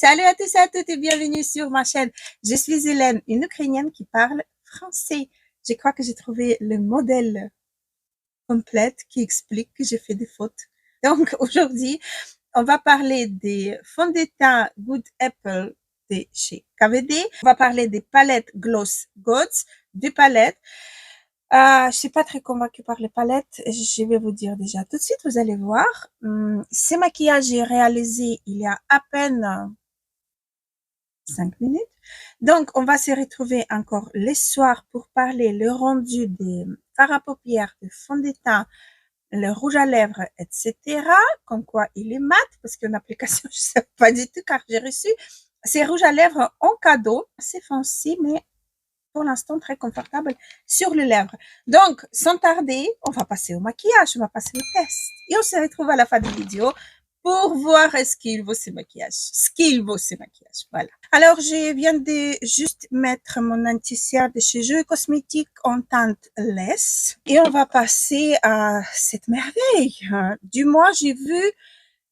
Salut à tous et à toutes et bienvenue sur ma chaîne. Je suis Hélène, une Ukrainienne qui parle français. Je crois que j'ai trouvé le modèle complète qui explique que j'ai fait des fautes. Donc aujourd'hui, on va parler des fonds de teint Good Apple de chez KVD. On va parler des palettes Gloss Gods, des palettes. Je suis pas très convaincue par les palettes. Je vais vous dire déjà tout de suite, vous allez voir. Ces maquillages, j'ai réalisé il y a à peine 5 minutes. Donc, on va se retrouver encore le soir pour parler le rendu des fards à paupières, de fond de teint, le rouge à lèvres, etc. Comme quoi il est mat, parce qu'une application, je sais pas du tout, car j'ai reçu ces rouges à lèvres en cadeau. C'est fancy, mais pour l'instant très confortable sur les lèvres. Donc, sans tarder, on va passer au maquillage, on va passer au test. Et on se retrouve à la fin de la vidéo pour voir est-ce qu'il vaut ce maquillage. Ce qu'il vaut ce maquillage. Voilà. Alors, je viens de juste mettre mon anti-cire de chez Jeux Cosmétiques en teinte laisse. Et on va passer à cette merveille. Du moins, j'ai vu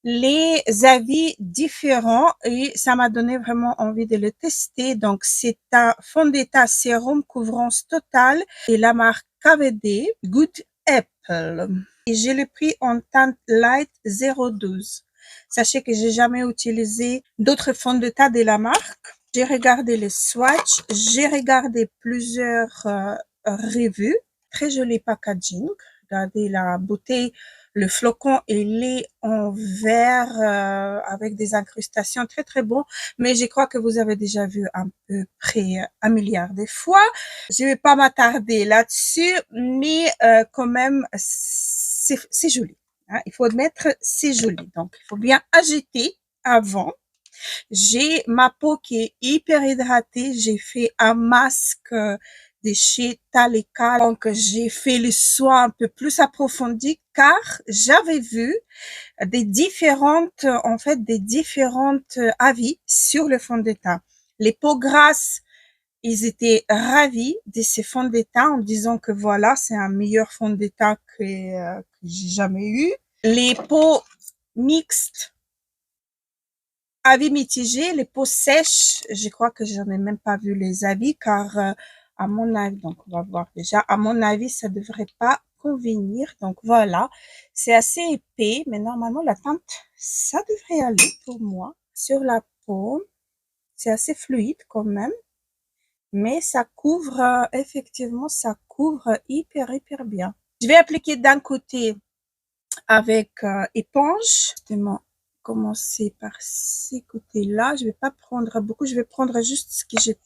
les avis différents et ça m'a donné vraiment envie de le tester. Donc, c'est un fond de teint sérum couvrance totale et la marque KVD Good Apple. Et j'ai le pris en teinte light 012. Sachez que j'ai jamais utilisé d'autres fonds de teint de la marque. J'ai regardé les swatchs, j'ai regardé plusieurs revues. Très joli packaging. Regardez la bouteille. Le flocon, il est en verre avec des incrustations très très bon, mais je crois que vous avez déjà vu à peu près 1 milliard de fois. Je vais pas m'attarder là-dessus, mais quand même, c'est joli. Hein. Il faut admettre, c'est joli. Donc, il faut bien agiter avant. J'ai ma peau qui est hyper hydratée. J'ai fait un masque de chez Taleka. Donc, j'ai fait le soin un peu plus approfondi car j'avais vu des différentes avis sur le fond de teint. Les peaux grasses, ils étaient ravis de ces fonds de teint en disant que voilà, c'est un meilleur fond de teint que j'ai jamais eu. Les peaux mixtes, avis mitigés, les peaux sèches, je crois que j'en ai même pas vu les avis car à mon avis, donc on va voir déjà, à mon avis, ça devrait pas convenir. Donc voilà, c'est assez épais, mais normalement la teinte, ça devrait aller pour moi. Sur la peau, c'est assez fluide quand même, mais ça couvre, effectivement, ça couvre hyper bien. Je vais appliquer d'un côté avec éponge, justement commencer par ces côtés-là. Je vais pas prendre beaucoup, je vais prendre juste ce que j'ai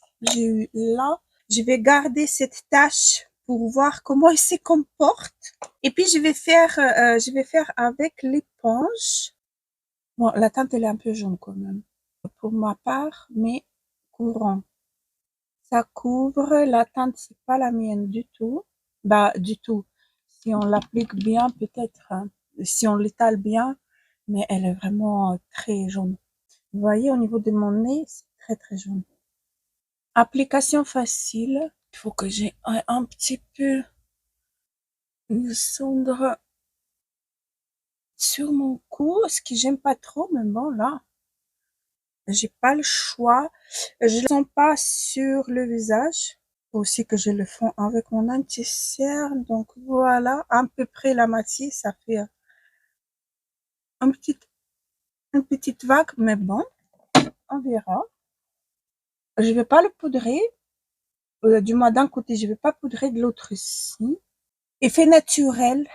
eu là. Je vais garder cette tache pour voir comment elle se comporte. Et puis je vais faire avec l'éponge. Bon, la teinte elle est un peu jaune quand même pour ma part, mais courant. Ça couvre, la teinte c'est pas la mienne du tout. Bah du tout. Si on l'applique bien peut-être, hein. Si on l'étale bien, mais elle est vraiment très jaune. Vous voyez au niveau de mon nez, c'est très jaune. Application facile. Il faut que j'ai un petit peu de cendre sur mon cou, ce que j'aime pas trop, mais bon là, j'ai pas le choix. Je le sens pas sur le visage. Aussi que je le fais avec mon anti-cerne. Donc voilà, à peu près la moitié, ça fait un petit, une petite vague, mais bon, on verra. Je vais pas le poudrer. Du moins d'un côté, je vais pas poudrer de l'autre ici. Effet naturel,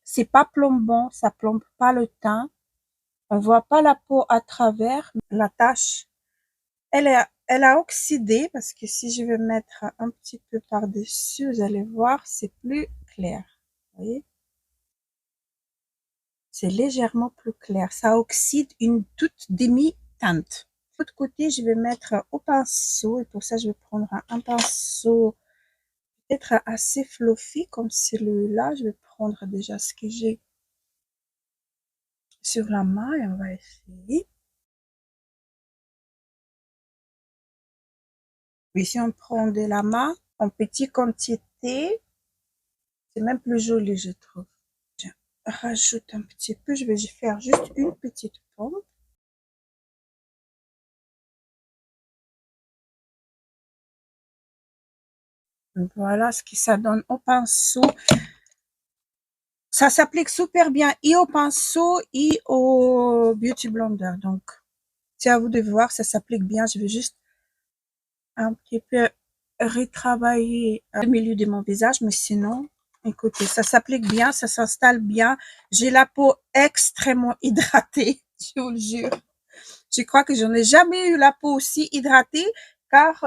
c'est pas plombant, ça plombe pas le teint. On voit pas la peau à travers. La tache, elle a oxydé parce que si je vais mettre un petit peu par-dessus, vous allez voir, c'est plus clair. Vous voyez? C'est légèrement plus clair. Ça oxyde une toute demi-teinte. De l'autre côté, je vais mettre au pinceau et pour ça, je vais prendre un pinceau peut-être assez fluffy comme celui-là. Je vais prendre déjà ce que j'ai sur la main et on va essayer. Puis si on prend de la main en petite quantité, c'est même plus joli, je trouve. Je rajoute un petit peu, je vais faire juste une petite pompe. Voilà ce que ça donne au pinceau. Ça s'applique super bien et au pinceau et au Beauty Blender. Donc, c'est à vous de voir, ça s'applique bien. Je vais juste un petit peu retravailler le milieu de mon visage, mais sinon, écoutez, ça s'applique bien, ça s'installe bien. J'ai la peau extrêmement hydratée, je vous le jure. Je crois que je n'ai jamais eu la peau aussi hydratée, car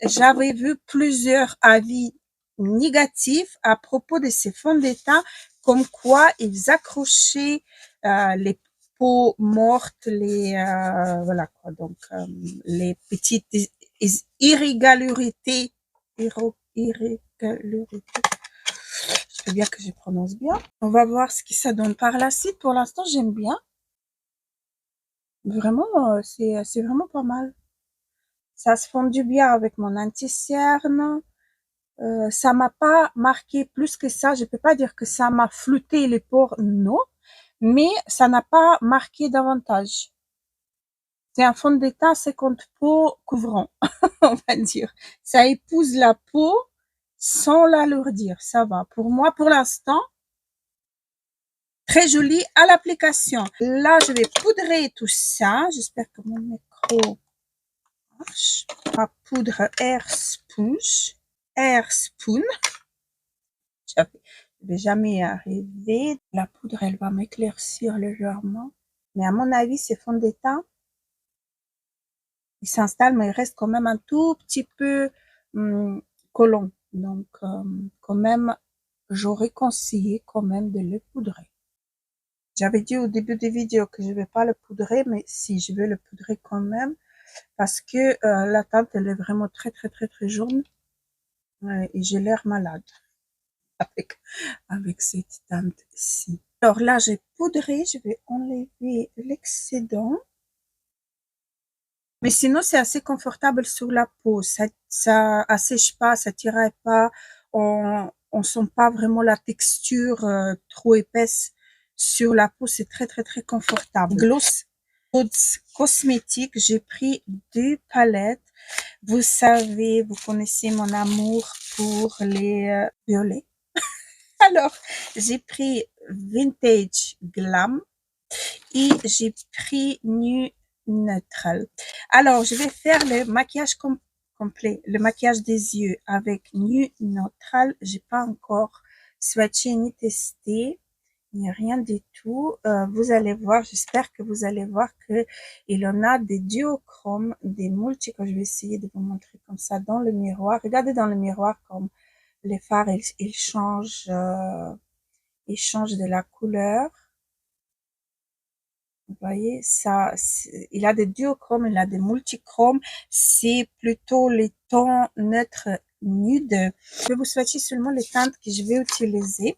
j'avais vu plusieurs avis négatifs à propos de ces fonds de teint, comme quoi ils accrochaient les peaux mortes, voilà quoi, donc les petites irrégularités, irrégularités. Je veux bien que je prononce bien. On va voir ce que ça donne par la suite. Pour l'instant, j'aime bien. Vraiment, c'est vraiment pas mal. Ça se fondu bien avec mon anti-cerne. Ça m'a pas marqué plus que ça. Je peux pas dire que ça m'a flouté les pores, non. Mais ça n'a pas marqué davantage. C'est un fond de teint 50 peau couvrant, on va dire. Ça épouse la peau sans l'alourdir. Ça va. Pour moi, pour l'instant, très joli à l'application. Là, je vais poudrer tout ça. J'espère que mon micro marche. Ma poudre Air Spoon. Air Spoon. Je vais jamais y arriver. La poudre, elle va m'éclaircir légèrement. Mais à mon avis, ces fonds de teint, ils s'installent, mais ils restent quand même un tout petit peu collants. Donc, quand même, j'aurais conseillé quand même de le poudrer. J'avais dit au début des vidéos que je vais pas le poudrer, mais si, je vais le poudrer quand même, parce que la teinte, elle est vraiment très, très, très, très jaune. Et j'ai l'air malade avec cette teinte-ci. Alors là, j'ai poudré, je vais enlever l'excédent. Mais sinon, c'est assez confortable sur la peau. Ça assèche pas, ça tiraille pas. On sent pas vraiment la texture trop épaisse sur la peau. C'est très, très, très confortable. Gloss cosmétique, j'ai pris 2 palettes. Vous savez, vous connaissez mon amour pour les violets. Alors, j'ai pris Vintage Glam et j'ai pris Nu Neutral. Alors, je vais faire le maquillage complet, le maquillage des yeux avec Nu Neutral. J'ai pas encore swatché ni testé, ni rien du tout. Vous allez voir, j'espère que vous allez voir que il en a des duochromes, des multi, que je vais essayer de vous montrer comme ça dans le miroir. Regardez dans le miroir comme les fards, ils changent de la couleur. Vous voyez, ça, il a des duochromes, il a des multichromes. C'est plutôt les tons neutres nudes. Je vais vous swatcher seulement les teintes que je vais utiliser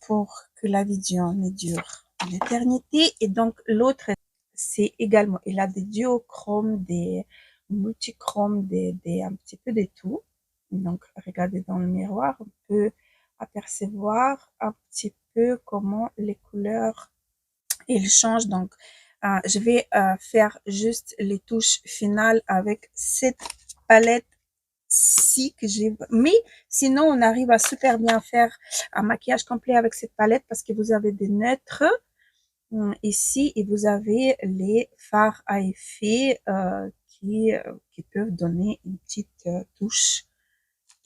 pour que la vidéo ne dure une éternité. Et donc, l'autre, c'est également, il a des duochromes, des multichromes, un petit peu de tout. Donc, regardez dans le miroir, on peut apercevoir un petit peu comment les couleurs ils changent. Donc, je vais faire juste les touches finales avec cette palette-ci que j'ai. Mais sinon, on arrive à super bien faire un maquillage complet avec cette palette parce que vous avez des neutres ici et vous avez les fards à effet qui peuvent donner une petite touche.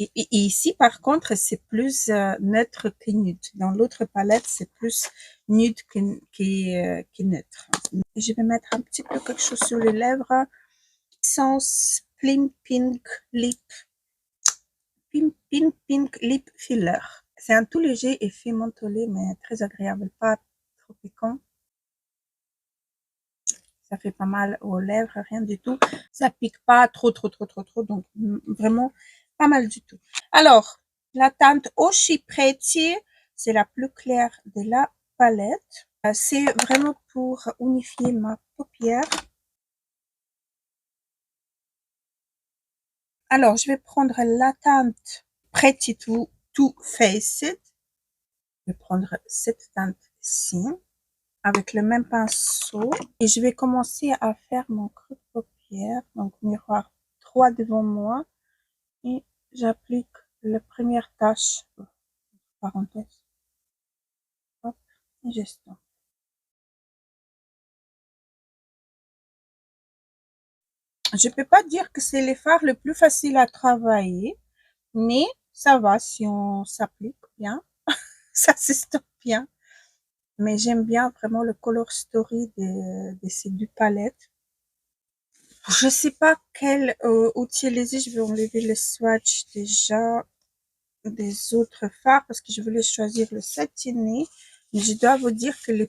Et ici, par contre, c'est plus neutre que nude. Dans l'autre palette, c'est plus nude que neutre. Et je vais mettre un petit peu quelque chose sur les lèvres. Essence Pink Lip, Pink Lip Filler. C'est un tout léger effet mentholé, mais très agréable, pas trop piquant. Ça fait pas mal aux lèvres, rien du tout. Ça pique pas trop, donc vraiment pas mal du tout. Alors, la teinte Oshi Pretty, c'est la plus claire de la palette. C'est vraiment pour unifier ma paupière. Alors, je vais prendre la teinte Pretty to Face It. Je vais prendre cette teinte-ci avec le même pinceau et je vais commencer à faire mon creux de paupière. Donc, miroir droit devant moi et j'applique la première tache, parenthèse, hop, et j'estompe. Je peux pas dire que c'est le fard le plus facile à travailler, mais ça va si on s'applique bien, ça s'estompe bien. Mais j'aime bien vraiment le color story de ces deux palettes. Je sais pas quel utiliser. Je vais enlever le swatch déjà des autres fards parce que je voulais choisir le satiné. Mais je dois vous dire que les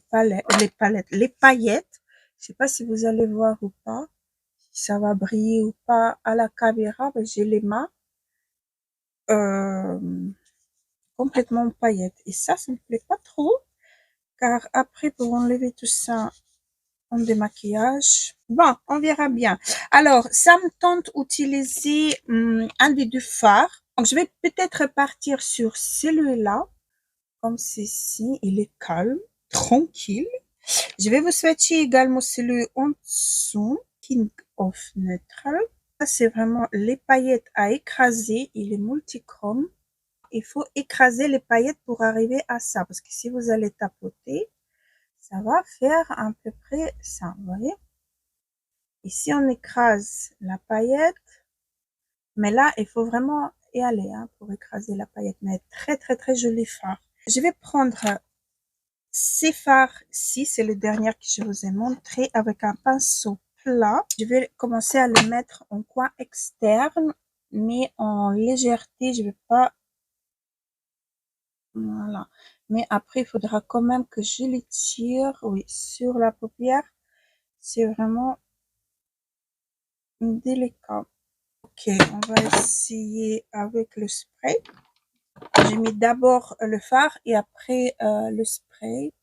paillettes, je sais pas si vous allez voir ou pas, si ça va briller ou pas à la caméra, mais j'ai les mains euh, complètement paillettes. Et ça me plaît pas trop, car après pour enlever tout ça en démaquillage, bon, on verra bien. Alors, ça me tente d'utiliser un des deux fards. Donc, je vais peut-être partir sur celui-là. Comme ceci, il est calme, tranquille. Je vais vous swatcher également celui en dessous, King of Neutral. Ça, c'est vraiment les paillettes à écraser. Il est multichrome. Il faut écraser les paillettes pour arriver à ça. Parce que si vous allez tapoter, ça va faire à peu près ça, vous voyez. Ici, on écrase la paillette. Mais là, il faut vraiment y aller hein, pour écraser la paillette. Mais très, très, très joli fard. Je vais prendre ces fards-ci, c'est le dernier que je vous ai montré avec un pinceau plat. Je vais commencer à le mettre en coin externe, mais en légèreté. Je vais pas, voilà. Mais après, il faudra quand même que je les tire, oui, sur la paupière. C'est vraiment délicat. Ok, on va essayer avec le spray. J'ai mis d'abord le fard et après le spray.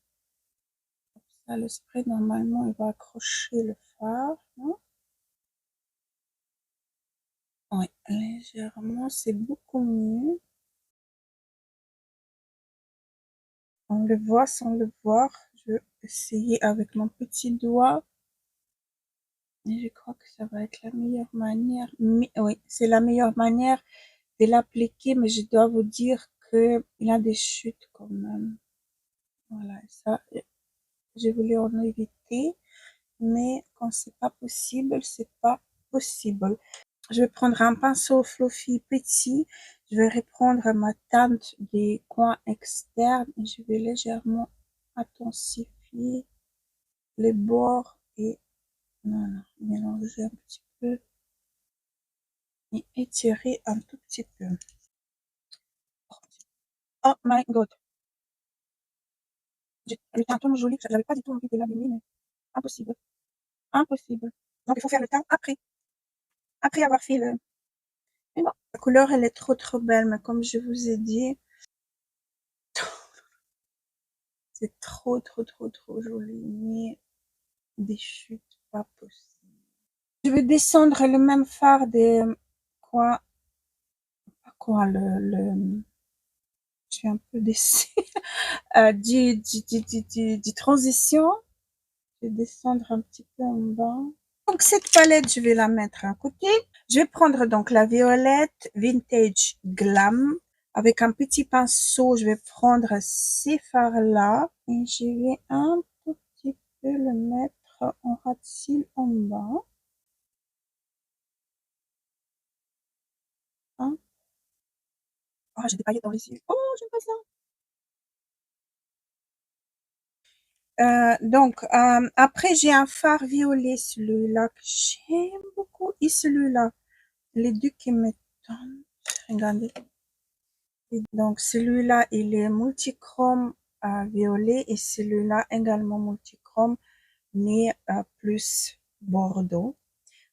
Là, le spray, normalement, il va accrocher le fard. Non? Oui, légèrement, c'est beaucoup mieux. On le voit sans le voir. Je vais essayer avec mon petit doigt. Et je crois que ça va être la meilleure manière. Mais, oui, c'est la meilleure manière de l'appliquer, mais je dois vous dire que il a des chutes quand même. Voilà, ça, je voulais en éviter, mais quand c'est pas possible, c'est pas possible. Je vais prendre un pinceau fluffy petit. Je vais reprendre ma teinte des coins externes et je vais légèrement intensifier les bords et voilà, mélanger un petit peu et étirer un tout petit peu. Oh my god! Le teint tellement joli que j'avais pas du tout envie de l'abîmer, mais impossible. Impossible. Donc il faut faire le teint après avoir fait le. Mais bon, la couleur elle est trop trop belle, mais comme je vous ai dit, c'est trop trop trop trop joli. Mais des chutes pas possibles. Je vais descendre le même fard des quoi, quoi je suis un peu déçue, du transition. Je vais descendre un petit peu en bas. Donc cette palette, je vais la mettre à côté. Je vais prendre donc la violette Vintage Glam. Avec un petit pinceau, je vais prendre ces fards-là et je vais un tout petit peu le mettre en ras de cils en bas. Hein. Oh, j'ai des paillettes dans les yeux. Oh, j'aime pas ça. Donc, après, j'ai un fard violet, celui-là que j'aime beaucoup. Et celui-là, les deux qui me tentent. Regardez. Et donc, celui-là, il est multichrome violet et celui-là également multichrome, mais plus bordeaux.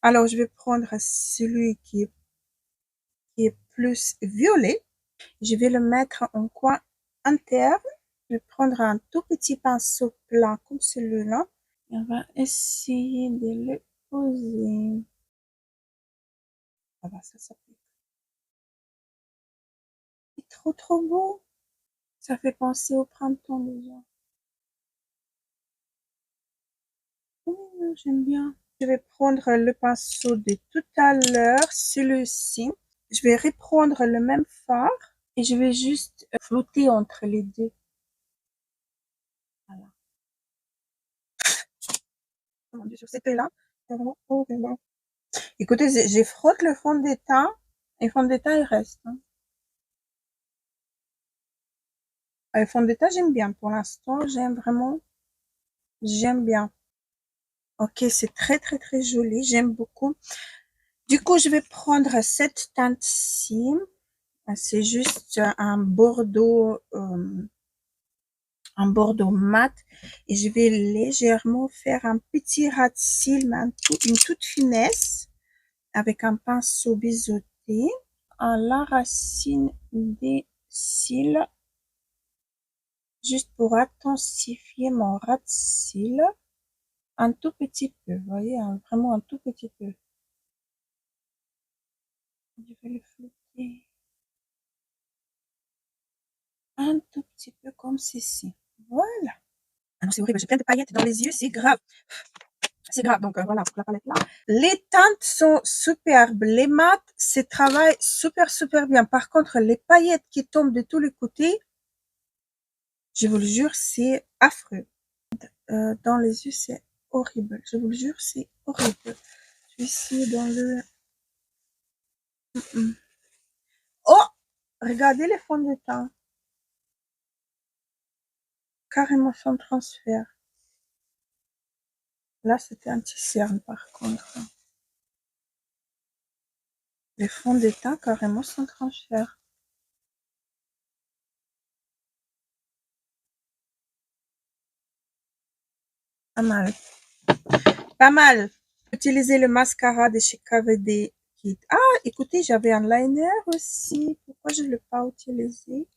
Alors, je vais prendre celui qui est plus violet. Je vais le mettre en coin interne. Je vais prendre un tout petit pinceau plat comme celui-là. Et on va essayer de le poser. Ah bah ça s'applique. C'est trop trop beau. Ça fait penser au printemps déjà. J'aime bien. Je vais prendre le pinceau de tout à l'heure, celui-ci. Je vais reprendre le même fard et je vais juste flotter entre les deux. Voilà. Oh mon Dieu, sur cette là, c'est vraiment horrible. Écoutez, je frotte le fond de teint et le fond de teint il reste. Hein. Le fond de teint j'aime bien pour l'instant, j'aime bien. Ok, c'est très très très joli, j'aime beaucoup. Du coup, je vais prendre cette teinte-ci. C'est juste un bordeaux mat et je vais légèrement faire un petit ras de cils, mais une toute finesse avec un pinceau biseauté à la racine des cils, juste pour intensifier mon ras de cils un tout petit peu, vous voyez, vraiment un tout petit peu. Je vais le flotter un tout petit peu comme ceci. Voilà. Ah non, c'est horrible, j'ai plein de paillettes dans les yeux, c'est grave. C'est grave, donc voilà, pour la palette là. Les teintes sont superbes, les mats, c'est travail super super bien. Par contre, les paillettes qui tombent de tous les côtés, je vous le jure, c'est affreux. Dans les yeux, c'est horrible. Je vous le jure, c'est horrible. Je vais essayer dans le... Oh! Regardez les fonds de teint. Carrément sans transfert. Là, c'était anti-cerne par contre. Les fonds de teint carrément sans transfert. Pas mal. Pas mal. Utiliser le mascara de chez KVD. Ah, écoutez, j'avais un liner aussi. Pourquoi je ne l'ai pas utilisé?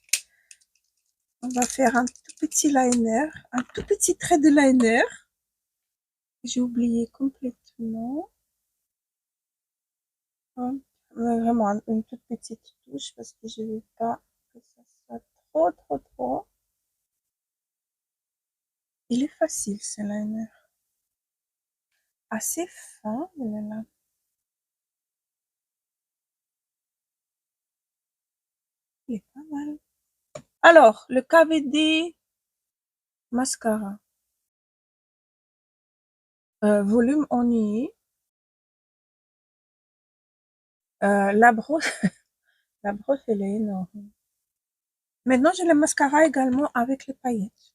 On va faire un tout petit liner. Un tout petit trait de liner. J'ai oublié complètement. Vraiment une toute petite touche parce que je veux pas que ça soit trop. Il est facile ce liner. Assez fin, là. Il est pas mal. Alors, le KVD mascara. Volume ennuyé. La brosse, la brosse, elle est énorme. Maintenant, j'ai le mascara également avec les paillettes.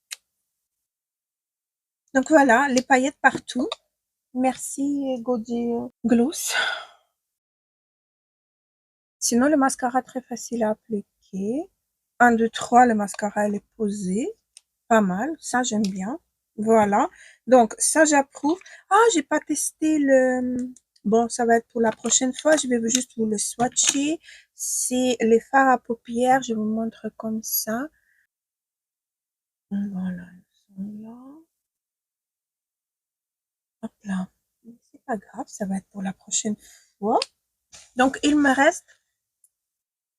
Donc voilà, les paillettes partout. Merci Godier Gloss. Sinon, le mascara très facile à appliquer. 1, 2, 3, le mascara elle est posé. Pas mal, ça j'aime bien. Voilà, donc ça j'approuve. Ah, j'ai pas testé le... Bon, ça va être pour la prochaine fois. Je vais juste vous le swatcher. C'est les fards à paupières. Je vous montre comme ça. Voilà, ils sont là. Hop là. C'est pas grave, ça va être pour la prochaine fois. Donc, il me reste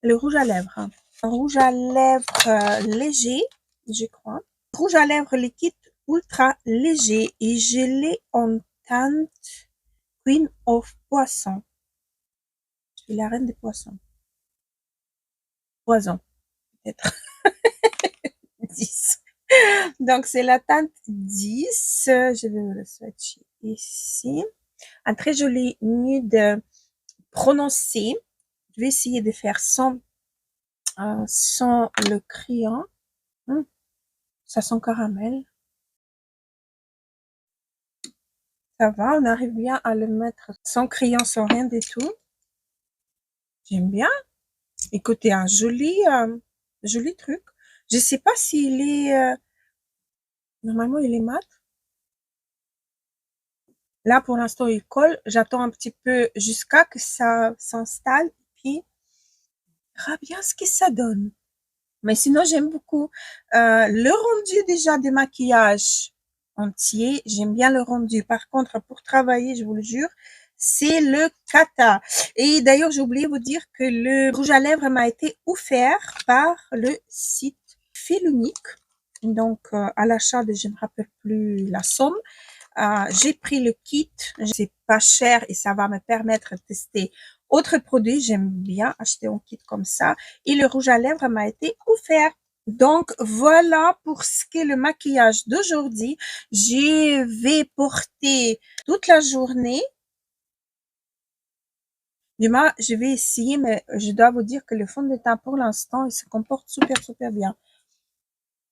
le rouge à lèvres. Un rouge à lèvres léger, je crois. Rouge à lèvres liquide ultra léger et gelé en teinte Queen of Poisson. Je suis la reine des poissons. Poison, peut-être. 10. Donc, c'est la teinte 10. Je vais le swatcher ici. Un très joli nude prononcé. Je vais essayer de faire sans le crayon. Ça sent caramel. Ça va, on arrive bien à le mettre sans crayon, sans rien du tout. J'aime bien. Écoutez, un joli truc. Je sais pas s'il est... normalement, il est mat. Là, pour l'instant, il colle. J'attends un petit peu jusqu'à que ça s'installe. Puis, on verra bien ce que ça donne. Mais sinon, j'aime beaucoup le rendu déjà des maquillages entier. J'aime bien le rendu. Par contre, pour travailler, je vous le jure, c'est le cata. Et d'ailleurs, j'ai oublié de vous dire que le rouge à lèvres m'a été offert par le site Fil Unique. Donc, à l'achat de, je ne me rappelle plus la somme, j'ai pris le kit. C'est pas cher et ça va me permettre de tester Autre produit, j'aime bien acheter un kit comme ça. Et le rouge à lèvres m'a été offert. Donc voilà pour ce qui est le maquillage d'aujourd'hui. Je vais porter toute la journée. Du moins, je vais essayer, mais je dois vous dire que le fond de teint pour l'instant, il se comporte super bien.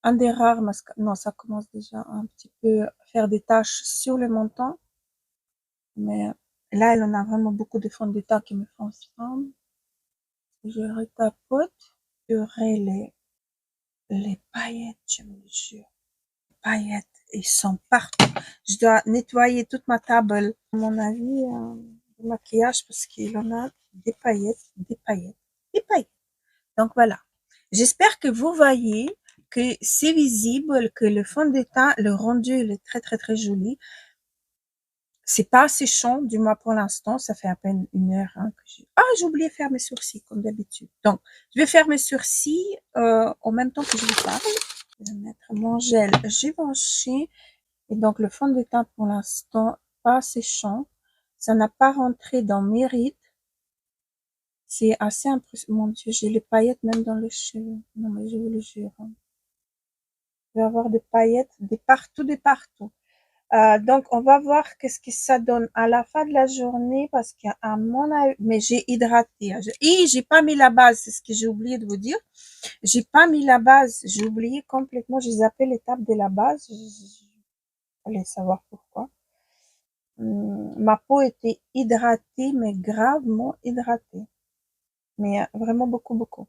Un des rares mascaras, non, ça commence déjà un petit peu à faire des taches sur le menton. Mais là, elle en a vraiment beaucoup de fond de teint qui me font ensemble. Je retapote. J'aurai les paillettes, je me jure. Les paillettes, ils sont partout. Je dois nettoyer toute ma table. À mon avis, de maquillage parce qu'il en a des paillettes, des paillettes, des paillettes. Donc voilà. J'espère que vous voyez que c'est visible, que le fond de teint, le rendu, il est très joli. C'est pas assez chaud, du moins pour l'instant. Ça fait à peine 1 heure que j'ai oublié de faire mes sourcils, comme d'habitude. Donc, je vais faire mes sourcils en même temps que je vous parle. Je vais mettre mon gel Givenchy. Et donc, le fond de teint, pour l'instant, pas assez chaud. Ça n'a pas rentré dans mes rides. C'est assez impressionnant. Mon Dieu, j'ai les paillettes même dans les cheveux. Non, mais je vous le jure. Je vais avoir des paillettes de partout. Donc, on va voir qu'est-ce que ça donne à la fin de la journée parce qu'à mon avis, mais j'ai hydraté. Et j'ai pas mis la base, c'est ce que j'ai oublié de vous dire. J'ai pas mis la base, j'ai oublié complètement, j'ai zappé l'étape de la base. Allez savoir pourquoi. Ma peau était hydratée, mais gravement hydratée. Mais vraiment beaucoup.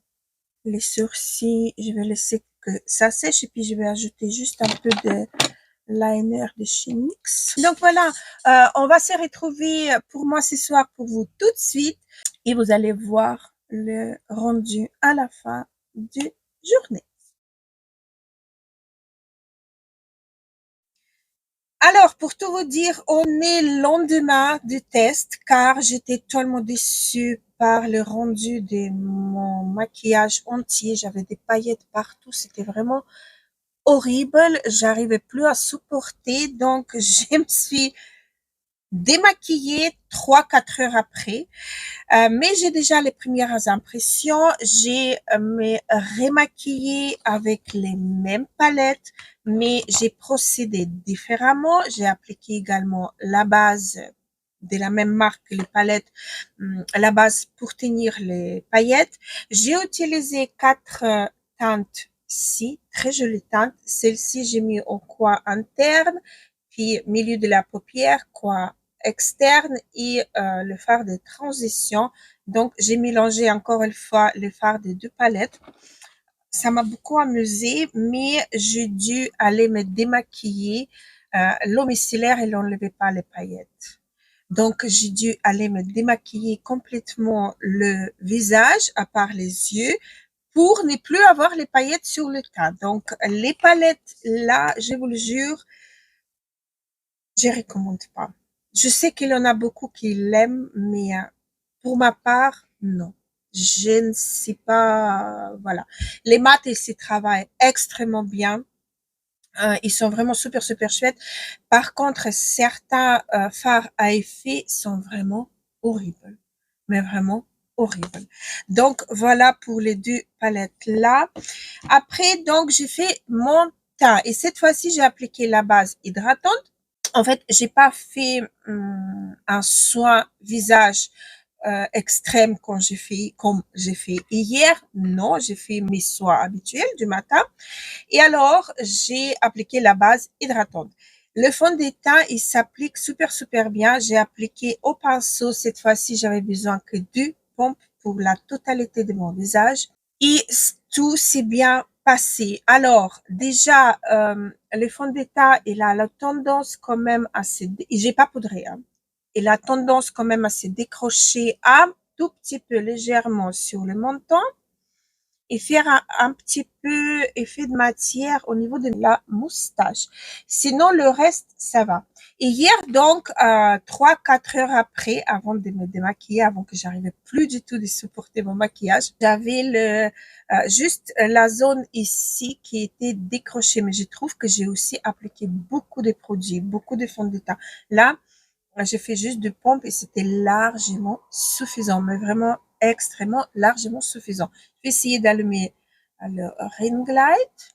Les sourcils, je vais laisser que ça sèche et puis je vais ajouter juste un peu de liner de chez NYX. Donc voilà, on va se retrouver pour moi ce soir pour vous tout de suite et vous allez voir le rendu à la fin de journée. Alors, pour tout vous dire, on est le lendemain du test car j'étais tellement déçue par le rendu de mon maquillage entier. J'avais des paillettes partout, c'était vraiment horrible. J'arrivais plus à supporter, donc je me suis démaquillée 3-4 heures après. Mais j'ai déjà les premières impressions. J'ai me remaquillé avec les mêmes palettes, mais j'ai procédé différemment. J'ai appliqué également la base de la même marque que les palettes, la base pour tenir les paillettes. J'ai utilisé 4 teintes-ci, très jolies teintes. Celle-ci, j'ai mis au coin interne, puis milieu de la paupière, coin externe et le fard de transition. Donc, j'ai mélangé encore une fois le fard des 2 palettes. Ça m'a beaucoup amusé, mais j'ai dû aller me démaquiller. L'eau micellaire, elle n'enlevait pas les paillettes. Donc, j'ai dû aller me démaquiller complètement le visage, à part les yeux, pour ne plus avoir les paillettes sur le teint. Donc, les palettes, là, je vous le jure, je recommande pas. Je sais qu'il y en a beaucoup qui l'aiment, mais pour ma part, non. Je ne sais pas, voilà. Les mat, ils s'y travaillent extrêmement bien. Ils sont vraiment super chouettes. Par contre, certains fards à effet sont vraiment horribles. Mais vraiment horribles. Donc, voilà pour les 2 palettes là. Après, donc, j'ai fait mon teint. Et cette fois-ci, j'ai appliqué la base hydratante. En fait, j'ai pas fait un soin visage extrême comme j'ai fait hier. Non, j'ai fait mes soins habituels du matin. Et alors, j'ai appliqué la base hydratante. Le fond de teint, il s'applique super bien. J'ai appliqué au pinceau. Cette fois-ci, j'avais besoin que 2 pompes pour la totalité de mon visage. Et tout s'est bien passé. Alors, déjà, le fond de teint, il a la tendance quand même à se... J'ai pas poudré, hein. Il a tendance quand même à se décrocher un tout petit peu légèrement sur le menton et faire un petit peu effet de matière au niveau de la moustache. Sinon, le reste, ça va. Et hier, donc, 3-4 heures après, avant de me démaquiller, avant que j'arrivais plus du tout de supporter mon maquillage, j'avais juste la zone ici qui était décrochée. Mais je trouve que j'ai aussi appliqué beaucoup de produits, beaucoup de fond de teint. Là, J'ai fait juste de pompe et c'était largement suffisant, mais vraiment extrêmement largement suffisant. Je vais essayer d'allumer le ring light.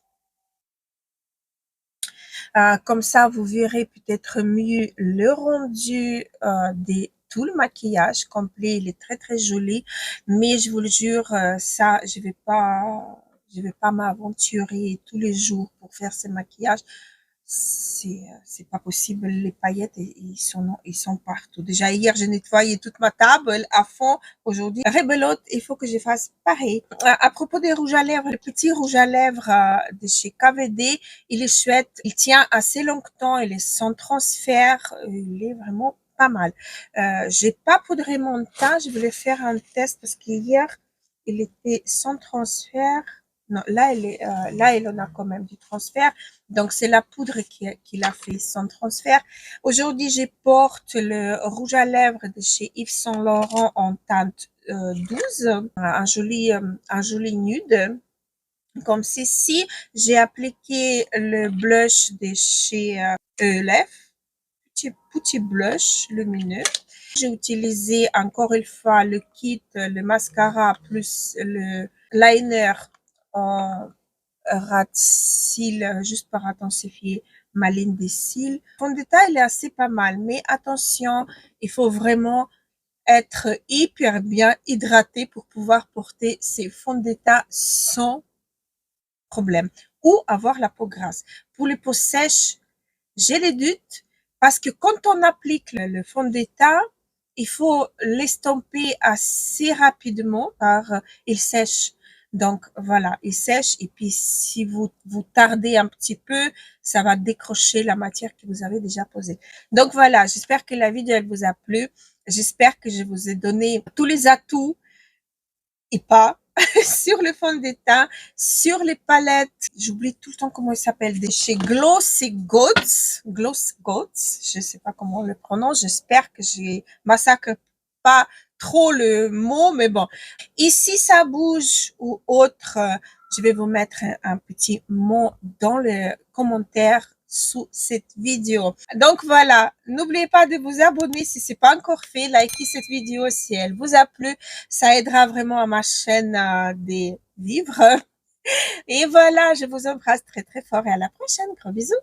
Comme ça, vous verrez peut-être mieux le rendu de tout le maquillage complet. Il est très très joli, mais je vous le jure, ça, je vais pas m'aventurer tous les jours pour faire ce maquillage. C'est pas possible. Les paillettes, ils sont partout. Déjà hier, j'ai nettoyé toute ma table à fond. Aujourd'hui, rebelote, il faut que je fasse pareil. À propos des rouges à lèvres, le petit rouge à lèvres de chez KVD, il est chouette. Il tient assez longtemps. Il est sans transfert. Il est vraiment pas mal. J'ai pas poudré mon teint. Je voulais faire un test parce qu'hier, il était sans transfert. Non, là, il en a quand même du transfert. Donc, c'est la poudre qui l'a fait sans transfert. Aujourd'hui, je porte le rouge à lèvres de chez Yves Saint Laurent en teinte 12, un joli nude. Comme ceci, j'ai appliqué le blush de chez ELF, petit blush lumineux. J'ai utilisé encore une fois le kit, le mascara plus le liner en ras de cils, juste pour intensifier ma ligne des cils. Le fond de teint, il est assez pas mal, mais attention, il faut vraiment être hyper bien hydraté pour pouvoir porter ces fonds de teint sans problème ou avoir la peau grasse. Pour les peaux sèches, j'ai des doutes parce que quand on applique le fond de teint, il faut l'estomper assez rapidement car il sèche. Donc voilà, il sèche et puis si vous tardez un petit peu, ça va décrocher la matière que vous avez déjà posée. Donc voilà, j'espère que la vidéo elle vous a plu. J'espère que je vous ai donné tous les atouts et pas sur le fond de teint, sur les palettes. J'oublie tout le temps comment il s'appelle, de chez Glossy Goats. Glossy Goats. Je sais pas comment on le prononce. J'espère que je massacre pas trop le mot, mais bon. Ici, ça bouge ou autre, je vais vous mettre un petit mot dans les commentaires sous cette vidéo. Donc voilà, n'oubliez pas de vous abonner si c'est pas encore fait, likez cette vidéo si elle vous a plu, ça aidera vraiment à ma chaîne des livres. Et voilà, je vous embrasse très très fort et à la prochaine, gros bisous.